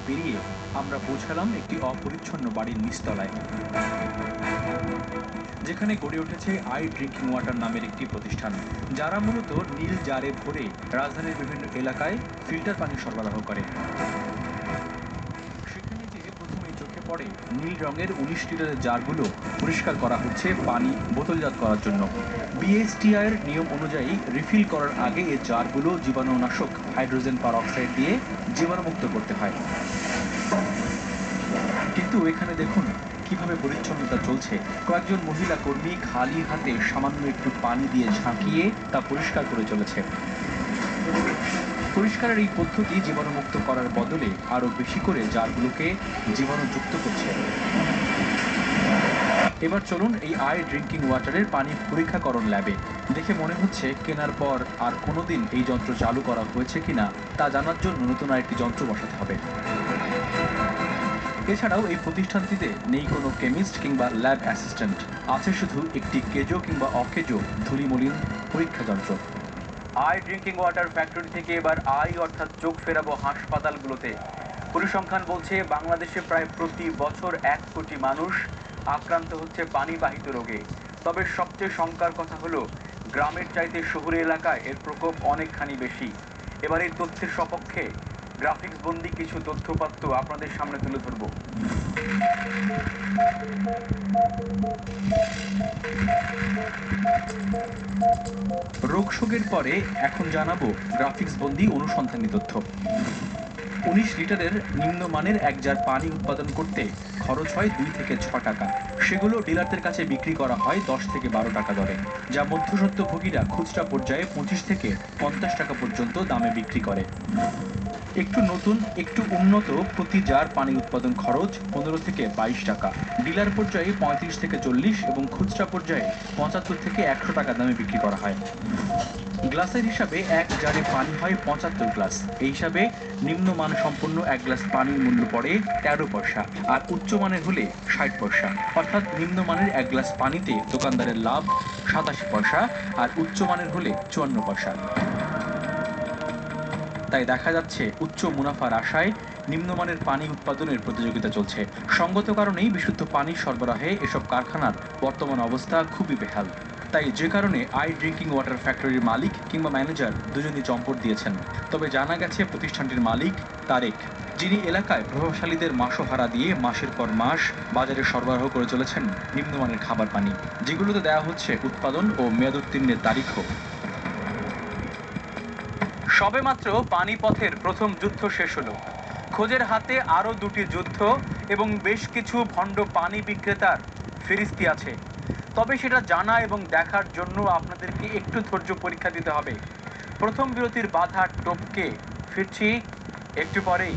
পেরিয়ে আমরা পৌঁছালাম একটি অপরিচ্ছন্ন বাড়ির নিচতলায়, যেখানে গড়ে উঠেছে আই ড্রিঙ্কিং ওয়াটার নামের একটি প্রতিষ্ঠান, যারা মূলত নীল জারে ভরে রাজধানীর বিভিন্ন এলাকায় ফিল্টার পানি সরবরাহ করে। সেখানে যে প্রথমেই চোখে পড়ে নীল রঙের 19 লিটারের জারগুলো পরিষ্কার করা হচ্ছে পানি বোতলজাত করার জন্য। বিএসটিআই এর নিয়ম অনুযায়ী রিফিল করার আগে এই জারগুলো জীবাণুনাশক হাইড্রোজেন পারঅক্সাইড দিয়ে জীবাণুমুক্ত করতে হয়। কিন্তু এখানে দেখুন কিভাবে পরিচ্ছন্নতা চলছে। কয়েকজন মহিলা কর্মী খালি হাতে সামান্য একটু পানি দিয়ে ঝাঁকিয়ে তা পরিষ্কার করে চলেছে। পরিষ্কারের এই পদ্ধতি জীবাণুমুক্ত করার বদলে আরো বেশি করে জারগুলোকে জীবাণুযুক্ত করছে। এবার চলুন এই আই ড্রিঙ্কিং ওয়াটারের পানি পরীক্ষাকরণ ল্যাবে। দেখে মনে হচ্ছে কেনার পর আর কোনোদিন এই যন্ত্র চালু করা হয়েছে কিনা তা জানার জন্য নতুন আরেকটি যন্ত্র বসাতে হবে। এছাড়াও এই প্রতিষ্ঠানটিতে নেই কোনো কেমিস্ট কিংবা ল্যাব অ্যাসিস্ট্যান্ট, আছে শুধু একটি কেজো কিংবা অকেজো ধুলিমলিন পরীক্ষা যন্ত্র। আই ড্রিঙ্কিং ওয়াটার ফ্যাক্টরি থেকে এবার আই অর্থাৎ চোখ ফেরাবো হাসপাতালগুলোতে। পরিসংখ্যান বলছে বাংলাদেশে প্রায় প্রতি বছর 1 কোটি মানুষ আক্রান্ত হচ্ছে পানিবাহিত রোগে। তবে সবচেয়ে শঙ্কার কথা হলো গ্রামের চাইতে শহুরে এলাকায় এর প্রকোপ অনেকখানি বেশি। এবার এই তথ্যের সপক্ষে গ্রাফিক্স বন্দি কিছু তথ্যপাত্র আপনাদের সামনে তুলে ধরব। রোগশোকের পরে এখন জানাবো গ্রাফিক্স বন্দি অনুসন্ধানী তথ্য। 19 লিটারের নিম্নমানের এক জার পানি উৎপাদন করতে খরচ হয় 2 থেকে 6 টাকা। সেগুলো ডিলারদের কাছে বিক্রি করা হয় 10 থেকে 12 টাকা দরে, যা মধ্যস্বত্বভোগীরা খুচরা পর্যায়ে 25 থেকে 50 টাকা পর্যন্ত দামে বিক্রি করে। একটু নতুন একটু উন্নত প্রতি জার পানি উৎপাদন খরচ 15 থেকে 22 টাকা, ডিলার পর্যায়ে 35 থেকে 40 এবং খুচরা পর্যায়ে 75 থেকে 100 টাকা দামে বিক্রি করা হয়। গ্লাসের হিসাবে এক জারে পানি হয় 75 গ্লাস। এই হিসাবে নিম্নমান সম্পন্ন এক গ্লাস পানির মূল্য পড়ে 13 পয়সা, আর উচ্চমানের হলে 60 পয়সা। অর্থাৎ নিম্নমানের এক গ্লাস পানিতে দোকানদারের লাভ 87 পয়সা, আর উচ্চমানের হলে 54 পয়সা। তাই দেখা যাচ্ছে উচ্চ মুনাফার আশায় নিম্নমানের পানি উৎপাদনের প্রতিযোগিতা চলছে। সঙ্গত কারণেই বিশুদ্ধ পানি সরবরাহে এসব কারখানার বর্তমান অবস্থা খুবই বেহাল। তাই যে কারণে আই ড্রিঙ্কিং ওয়াটার ফ্যাক্টরির মালিক কিংবা ম্যানেজার দুজনই চম্পট দিয়েছেন। তবে জানা গেছে প্রতিষ্ঠানটির মালিক তারেক, যিনি এলাকায় প্রভাবশালীদের মাসোহারা দিয়ে মাসের পর মাস বাজারে সরবরাহ করে চলেছেন নিম্নমানের খাবার পানি, যেগুলোতে দেওয়া হচ্ছে উৎপাদন ও মেয়াদোত্তীর্ণের তারিখও। সবেমাত্র পানিপথের প্রথম যুদ্ধ শেষ হলো। খোঁজের হাতে আরও 2টি যুদ্ধ এবং বেশ কিছু ভণ্ড পানি বিক্রেতার ফিরিস্তি আছে। তবে সেটা জানা এবং দেখার জন্য আপনাদেরকে একটু ধৈর্য পরীক্ষা দিতে হবে। প্রথম বিরতির বাধা টপকে ফিরছি একটু পরেই।